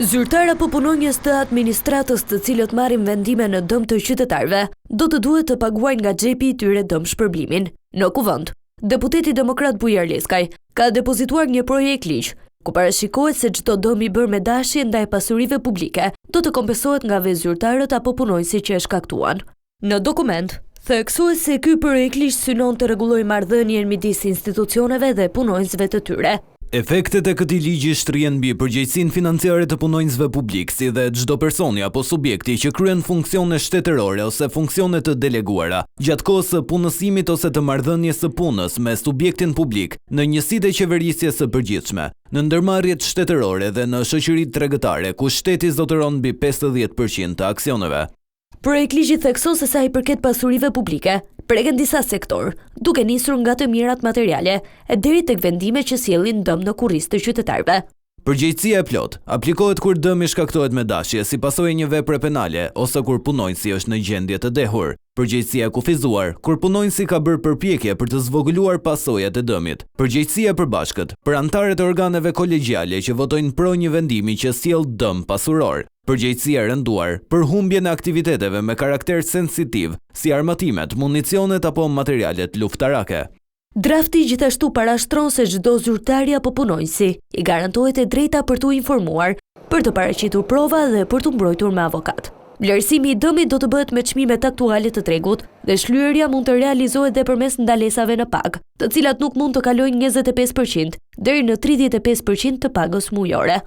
Zyrtar apo punonjës të administratës të cilët marrin vendime në dëm të qytetarëve, do të duhet të paguajnë nga xhepi i tyre dëm shpërblimin. Në kuvend, deputeti demokrat Bujar Leskaj ka depozituar një projekt ligj, ku parashikohet se çdo dëm i bërë me dashje ndaj pasurive publike do të kompensohet nga zyrtarët apo punonjësit që e shkaktuan. Në dokument, theksohet se ky projekt ligj synon të rregullojë marrëdhënien midis institucioneve dhe punonjësve të tyre. Efektet e këtij ligji shtrihen mbi përgjegjësinë financiare të punonjësve publik, si dhe çdo personi apo subjekti që kryen funksione shtetërore ose funksione të deleguara gjatë kohës së punësimit ose të marrëdhënies së punës me subjektin publik në njësitë e qeverisjes së përgjithshme, në ndërmarrjet shtetërore dhe në shoqëritë tregtare ku shteti zotëron mbi 50% të aksioneve. Projekt ligji thekson se sa i përket pasurive publike, preken disa sektor, duke nisur nga të mirat materiale e deri tek vendime që sjellin dëm në kurrizë të qytetarëve. Përgjegjësia e plot aplikohet kur dëmi shkaktohet me dashje si pasojë një vepre penale ose kur punonjësi është në gjendje të dehur. Përgjegjësia e kufizuar kur punonjësi ka bërë përpjekje për të zvoglluar pasojat e dëmit. Përgjegjësia e përbashkët për anëtarët e organeve kolegjiale që votojnë pro një vendimi që sjell dëm pasuror. Përgjegjësia e rënduar për humbjen e aktiviteteve me karakter sensitiv, si armatimet, municionet apo materialet luftarake. Drafti gjithashtu parashtron se çdo zyrtari apo punonjësi i garantohet e drejta për t'u informuar, për të paraqitur prova dhe për t'u mbrojtur me avokat. Vlerësimi i dëmit do të bëhet me çmimet aktuale të tregut dhe shlyerja mund të realizohet edhe përmes ndalesave në pagë, të cilat nuk mund të kalojnë 25% deri në 35% të pagës mujore.